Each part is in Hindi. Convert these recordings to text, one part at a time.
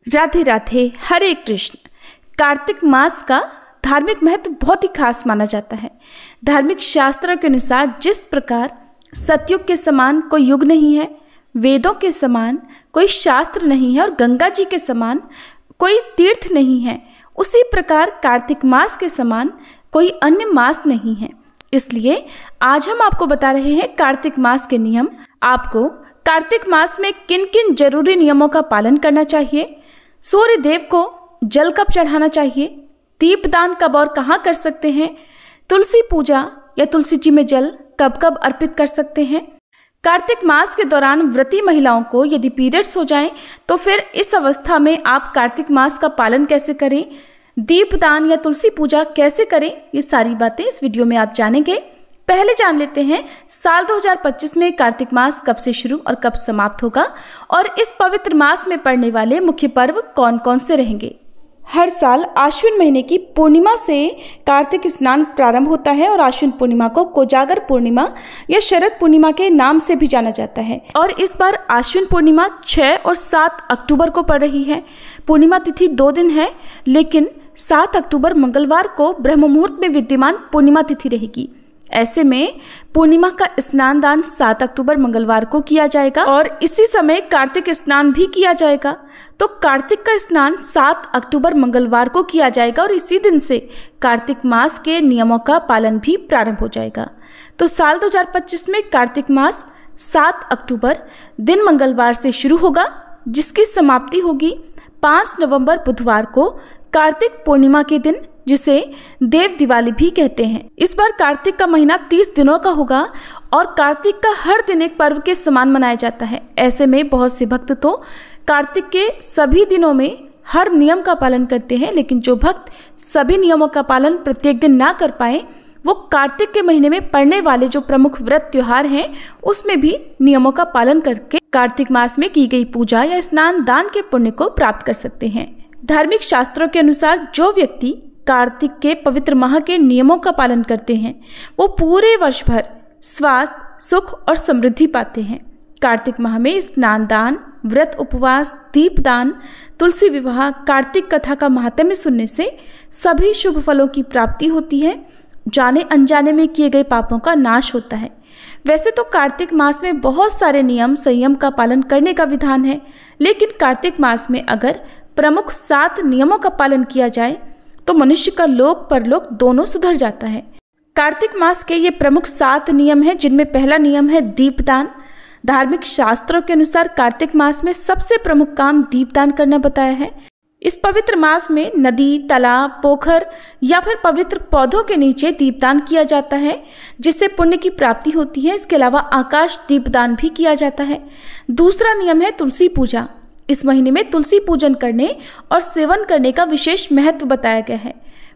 राधे राधे, हरे कृष्ण। कार्तिक मास का धार्मिक महत्व बहुत ही खास माना जाता है। धार्मिक शास्त्रों के अनुसार जिस प्रकार सतयुग के समान कोई युग नहीं है, वेदों के समान कोई शास्त्र नहीं है और गंगा जी के समान कोई तीर्थ नहीं है, उसी प्रकार कार्तिक मास के समान कोई अन्य मास नहीं है। इसलिए आज हम आपको बता रहे हैं कार्तिक मास के नियम। आपको कार्तिक मास में किन किन जरूरी नियमों का पालन करना चाहिए, सूर्य देव को जल कब चढ़ाना चाहिए, दीपदान कब और कहाँ कर सकते हैं, तुलसी पूजा या तुलसी जी में जल कब कब अर्पित कर सकते हैं। कार्तिक मास के दौरान व्रती महिलाओं को यदि पीरियड्स हो जाएं तो फिर इस अवस्था में आप कार्तिक मास का पालन कैसे करें, दीपदान या तुलसी पूजा कैसे करें, ये सारी बातें इस वीडियो में आप जानेंगे। पहले जान लेते हैं साल 2025 में कार्तिक मास कब से शुरू और कब समाप्त होगा और इस पवित्र मास में पड़ने वाले मुख्य पर्व कौन कौन से रहेंगे। हर साल आश्विन महीने की पूर्णिमा से कार्तिक स्नान प्रारंभ होता है और आश्विन पूर्णिमा को कोजागर पूर्णिमा या शरद पूर्णिमा के नाम से भी जाना जाता है। और इस बार आश्विन पूर्णिमा 6 और 7 अक्टूबर को पड़ रही है। पूर्णिमा तिथि 2 दिन है, लेकिन 7 अक्टूबर मंगलवार को ब्रह्म मुहूर्त में विद्यमान पूर्णिमा तिथि रहेगी। ऐसे में पूर्णिमा का स्नान दान 7 अक्टूबर मंगलवार को किया जाएगा और इसी समय कार्तिक स्नान भी किया जाएगा। तो कार्तिक का स्नान 7 अक्टूबर मंगलवार को किया जाएगा और इसी दिन से कार्तिक मास के नियमों का पालन भी प्रारंभ हो जाएगा। तो साल 2025 में कार्तिक मास 7 अक्टूबर दिन मंगलवार से शुरू होगा, जिसकी समाप्ति होगी 5 नवंबर बुधवार को कार्तिक पूर्णिमा के दिन, जिसे देव दिवाली भी कहते हैं। इस बार कार्तिक का महीना 30 दिनों का होगा और कार्तिक का हर दिन एक पर्व के समान मनाया जाता है। ऐसे में बहुत से भक्त तो कार्तिक के सभी दिनों में हर नियम का पालन करते हैं, लेकिन जो भक्त सभी नियमों का पालन प्रत्येक दिन ना कर पाए, वो कार्तिक के महीने में पड़ने वाले जो प्रमुख व्रत त्योहार हैं उसमें भी नियमों का पालन करके कार्तिक मास में की गई पूजा या स्नान दान के पुण्य को प्राप्त कर सकते हैं। धार्मिक शास्त्रों के अनुसार जो व्यक्ति कार्तिक के पवित्र माह के नियमों का पालन करते हैं वो पूरे वर्ष भर स्वास्थ्य, सुख और समृद्धि पाते हैं। कार्तिक माह में स्नान दान, व्रत उपवास, दीपदान, तुलसी विवाह, कार्तिक कथा का महात्म्य सुनने से सभी शुभ फलों की प्राप्ति होती है। जाने अनजाने में किए गए पापों का नाश होता है। वैसे तो कार्तिक मास में बहुत सारे नियम संयम का पालन करने का विधान है, लेकिन कार्तिक मास में अगर प्रमुख 7 नियमों का पालन किया जाए तो मनुष्य का लोक परलोक दोनों सुधर जाता है। कार्तिक मास के ये प्रमुख 7 नियम हैं, जिनमें पहला नियम है दीपदान। धार्मिक शास्त्रों के अनुसार कार्तिक मास में सबसे प्रमुख काम दीपदान करना बताया है। इस पवित्र मास में नदी, तालाब, पोखर या फिर पवित्र पौधों के नीचे दीपदान किया जाता है, जिससे पुण्य की प्राप्ति होती है। इसके अलावा आकाश दीपदान भी किया जाता है। दूसरा नियम है तुलसी पूजा। इस महीने में तुलसी पूजन करने और सेवन करने का विशेष महत्व बताया गया है।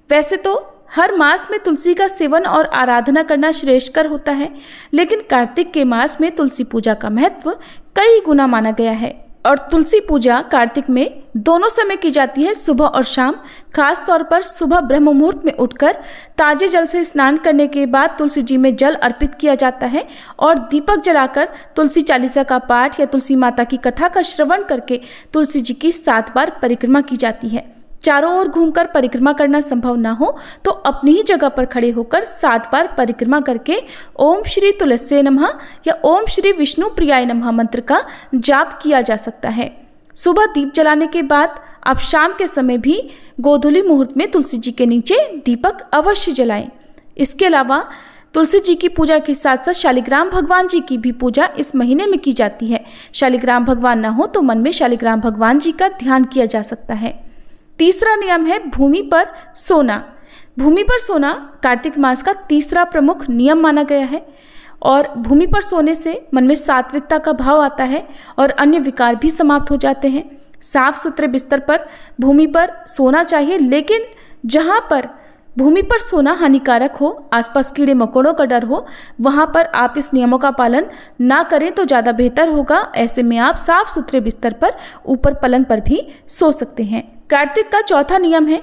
वैसे तो हर मास में तुलसी का सेवन और आराधना करना श्रेष्ठकर होता है, लेकिन कार्तिक के मास में तुलसी पूजा का महत्व कई गुना माना गया है। और तुलसी पूजा कार्तिक में दोनों समय की जाती है, सुबह और शाम। खास तौर पर सुबह ब्रह्म मुहूर्त में उठकर ताजे जल से स्नान करने के बाद तुलसी जी में जल अर्पित किया जाता है और दीपक जलाकर तुलसी चालीसा का पाठ या तुलसी माता की कथा का श्रवण करके तुलसी जी की 7 बार परिक्रमा की जाती है। चारों ओर घूमकर परिक्रमा करना संभव ना हो तो अपनी ही जगह पर खड़े होकर 7 बार परिक्रमा करके ओम श्री तुलसी नमः या ओम श्री विष्णु प्रियाय नमः मंत्र का जाप किया जा सकता है। सुबह दीप जलाने के बाद आप शाम के समय भी गोधूली मुहूर्त में तुलसी जी के नीचे दीपक अवश्य जलाएं। इसके अलावा तुलसी जी की पूजा के साथ साथ शालिग्राम भगवान जी की भी पूजा इस महीने में की जाती है। शालिग्राम भगवान ना हो तो मन में शालिग्राम भगवान जी का ध्यान किया जा सकता है। तीसरा नियम है भूमि पर सोना। भूमि पर सोना कार्तिक मास का तीसरा प्रमुख नियम माना गया है और भूमि पर सोने से मन में सात्विकता का भाव आता है और अन्य विकार भी समाप्त हो जाते हैं। साफ सुथरे बिस्तर पर भूमि पर सोना चाहिए, लेकिन जहाँ पर भूमि पर सोना हानिकारक हो, आसपास कीड़े मकोड़ों का डर हो, वहाँ पर आप इस नियमों का पालन ना करें तो ज़्यादा बेहतर होगा। ऐसे में आप साफ सुथरे बिस्तर पर ऊपर पलंग पर भी सो सकते हैं। कार्तिक का चौथा नियम है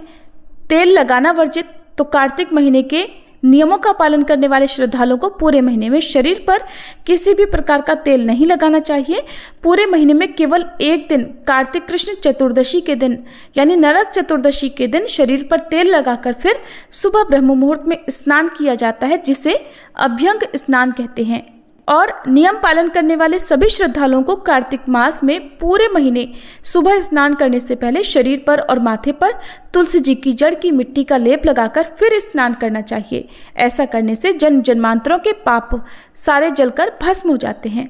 तेल लगाना वर्जित। तो कार्तिक महीने के नियमों का पालन करने वाले श्रद्धालुओं को पूरे महीने में शरीर पर किसी भी प्रकार का तेल नहीं लगाना चाहिए। पूरे महीने में केवल एक दिन कार्तिक कृष्ण चतुर्दशी के दिन यानी नरक चतुर्दशी के दिन शरीर पर तेल लगाकर फिर सुबह ब्रह्म मुहूर्त में स्नान किया जाता है, जिसे अभ्यंग स्नान कहते हैं। और नियम पालन करने वाले सभी श्रद्धालुओं को कार्तिक मास में पूरे महीने सुबह स्नान करने से पहले शरीर पर और माथे पर तुलसी जी की जड़ की मिट्टी का लेप लगाकर फिर स्नान करना चाहिए। ऐसा करने से जन्म जन्मांतरों के पाप सारे जलकर भस्म हो जाते हैं।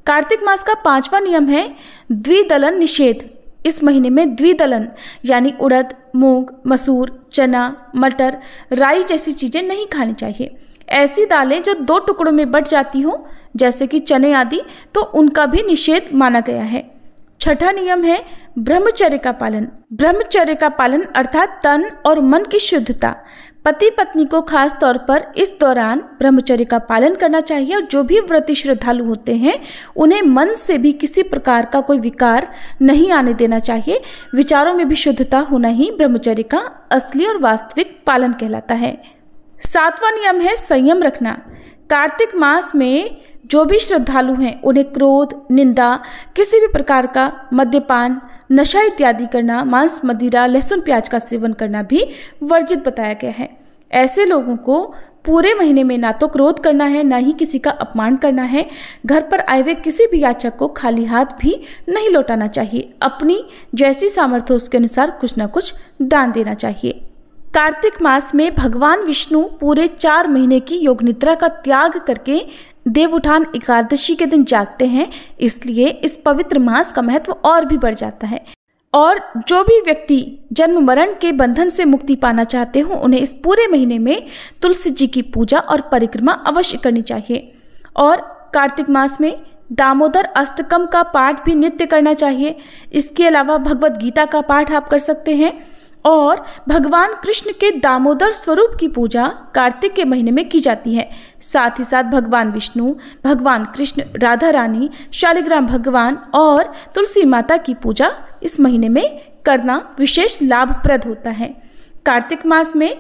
कार्तिक मास का 5वां नियम है द्विदलन निषेध। इस महीने में द्विदलन यानी उड़द, मूंग, मसूर, चना, मटर, राई जैसी चीजें नहीं खानी चाहिए। ऐसी दालें जो 2 टुकड़ों में बट जाती हों, जैसे कि चने आदि, तो उनका भी निषेध माना गया है। 6ठा नियम है ब्रह्मचर्य का पालन। ब्रह्मचर्य का पालन अर्थात तन और मन की शुद्धता। पति पत्नी को खास तौर पर इस दौरान ब्रह्मचर्य का पालन करना चाहिए। और जो भी व्रती श्रद्धालु होते हैं उन्हें मन से भी किसी प्रकार का कोई विकार नहीं आने देना चाहिए। विचारों में भी शुद्धता होना ही ब्रह्मचर्य का असली और वास्तविक पालन कहलाता है। 7वां नियम है संयम रखना। कार्तिक मास में जो भी श्रद्धालु हैं उन्हें क्रोध, निंदा, किसी भी प्रकार का मद्यपान, नशा इत्यादि करना, मांस, मदिरा, लहसुन, प्याज का सेवन करना भी वर्जित बताया गया है। ऐसे लोगों को पूरे महीने में ना तो क्रोध करना है, ना ही किसी का अपमान करना है। घर पर आए हुए किसी भी याचक को खाली हाथ भी नहीं लौटाना चाहिए। अपनी जैसी सामर्थ्य उसके अनुसार कुछ ना कुछ दान देना चाहिए। कार्तिक मास में भगवान विष्णु पूरे 4 महीने की योग निद्रा का त्याग करके देवउठान एकादशी के दिन जागते हैं, इसलिए इस पवित्र मास का महत्व और भी बढ़ जाता है। और जो भी व्यक्ति जन्म मरण के बंधन से मुक्ति पाना चाहते हो उन्हें इस पूरे महीने में तुलसी जी की पूजा और परिक्रमा अवश्य करनी चाहिए। और कार्तिक मास में दामोदर अष्टकम का पाठ भी नित्य करना चाहिए। इसके अलावा भगवत गीता का पाठ आप कर सकते हैं। और भगवान कृष्ण के दामोदर स्वरूप की पूजा कार्तिक के महीने में की जाती है। साथ ही साथ भगवान विष्णु, भगवान कृष्ण, राधा रानी, शालिग्राम भगवान और तुलसी माता की पूजा इस महीने में करना विशेष लाभप्रद होता है। कार्तिक मास में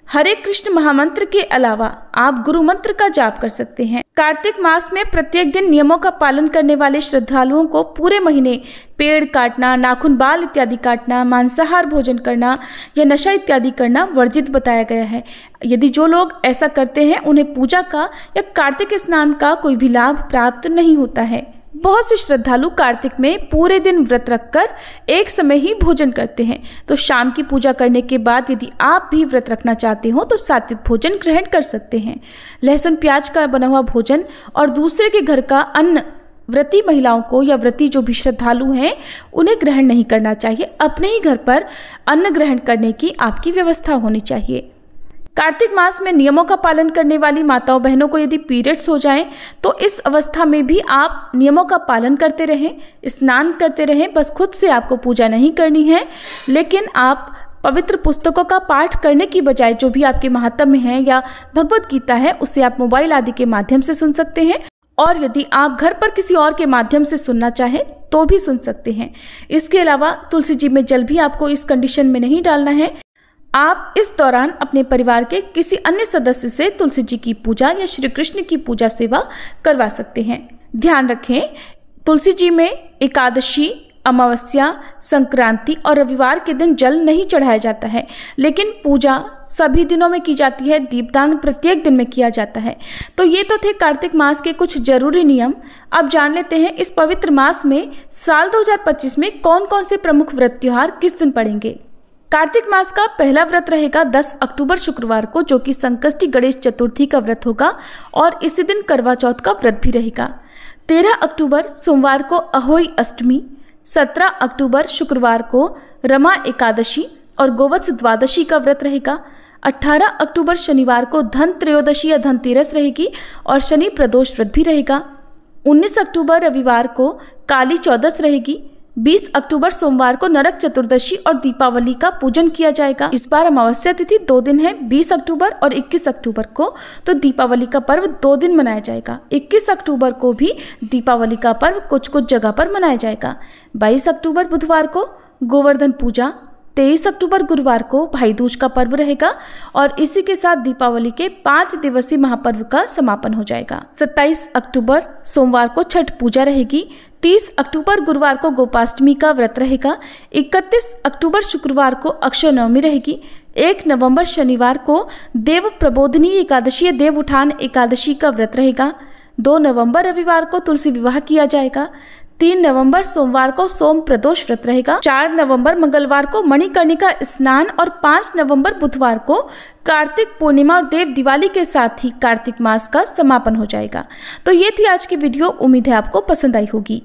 हरे कृष्ण महामंत्र के अलावा आप गुरु मंत्र का जाप कर सकते हैं। कार्तिक मास में प्रत्येक दिन नियमों का पालन करने वाले श्रद्धालुओं को पूरे महीने पेड़ काटना, नाखून, बाल इत्यादि काटना, मांसाहार भोजन करना या नशा इत्यादि करना वर्जित बताया गया है। यदि जो लोग ऐसा करते हैं उन्हें पूजा का या कार्तिक स्नान का कोई भी लाभ प्राप्त नहीं होता है। बहुत से श्रद्धालु कार्तिक में पूरे दिन व्रत रखकर एक समय ही भोजन करते हैं। तो शाम की पूजा करने के बाद यदि आप भी व्रत रखना चाहते हो तो सात्विक भोजन ग्रहण कर सकते हैं। लहसुन प्याज का बना हुआ भोजन और दूसरे के घर का अन्न व्रती महिलाओं को या व्रती जो भी श्रद्धालु हैं उन्हें ग्रहण नहीं करना चाहिए। अपने ही घर पर अन्न ग्रहण करने की आपकी व्यवस्था होनी चाहिए। कार्तिक मास में नियमों का पालन करने वाली माताओं बहनों को यदि पीरियड्स हो जाएं तो इस अवस्था में भी आप नियमों का पालन करते रहें, स्नान करते रहें। बस खुद से आपको पूजा नहीं करनी है, लेकिन आप पवित्र पुस्तकों का पाठ करने की बजाय जो भी आपके महात्म्य है या भगवत गीता है उसे आप मोबाइल आदि के माध्यम से सुन सकते हैं। और यदि आप घर पर किसी और के माध्यम से सुनना चाहें तो भी सुन सकते हैं। इसके अलावा तुलसी जी में जल भी आपको इस कंडीशन में नहीं डालना है। आप इस दौरान अपने परिवार के किसी अन्य सदस्य से तुलसी जी की पूजा या श्री कृष्ण की पूजा सेवा करवा सकते हैं। ध्यान रखें, तुलसी जी में एकादशी, अमावस्या, संक्रांति और रविवार के दिन जल नहीं चढ़ाया जाता है, लेकिन पूजा सभी दिनों में की जाती है। दीपदान प्रत्येक दिन में किया जाता है। तो ये तो थे कार्तिक मास के कुछ जरूरी नियम। अब जान लेते हैं इस पवित्र मास में साल 2025 में कौन कौन से प्रमुख व्रत त्योहार किस दिन पड़ेंगे। कार्तिक मास का पहला व्रत रहेगा 10 अक्टूबर शुक्रवार को, जो कि संकष्टी गणेश चतुर्थी का व्रत होगा और इसी दिन करवा चौथ का व्रत भी रहेगा। 13 अक्टूबर सोमवार को अहोई अष्टमी, 17 अक्टूबर शुक्रवार को रमा एकादशी और गोवत्स द्वादशी का व्रत रहेगा। 18 अक्टूबर शनिवार को धन त्रयोदशी या धनतेरस रहेगी और शनि प्रदोष व्रत भी रहेगा। 19 अक्टूबर रविवार को काली चौदस रहेगी। 20 अक्टूबर सोमवार को नरक चतुर्दशी और दीपावली का पूजन किया जाएगा। इस बार अमावस्या तिथि 2 दिन है, 20 अक्टूबर और 21 अक्टूबर को। तो दीपावली का पर्व 2 दिन मनाया जाएगा। 21 अक्टूबर को भी दीपावली का पर्व कुछ कुछ जगह पर मनाया जाएगा। 22 अक्टूबर बुधवार को गोवर्धन पूजा, 23 अक्टूबर गुरुवार को भाई दूज का पर्व रहेगा और इसी के साथ दीपावली के 5 दिवसीय महापर्व का समापन हो जाएगा। 27 अक्टूबर सोमवार को छठ पूजा रहेगी। 30 अक्टूबर गुरुवार को गोपाष्टमी का व्रत रहेगा। 31 अक्टूबर शुक्रवार को अक्षय नवमी रहेगी। 1 नवंबर शनिवार को देव प्रबोधिनी एकादशी या देव उठान एकादशी का व्रत रहेगा। 2 नवंबर रविवार को तुलसी विवाह किया जाएगा। 3 नवंबर सोमवार को सोम प्रदोष व्रत रहेगा। 4 नवंबर मंगलवार को मणिकर्णिका स्नान और 5 नवंबर बुधवार को कार्तिक पूर्णिमा और देव दिवाली के साथ ही कार्तिक मास का समापन हो जाएगा। तो ये थी आज की वीडियो। उम्मीद है आपको पसंद आई होगी।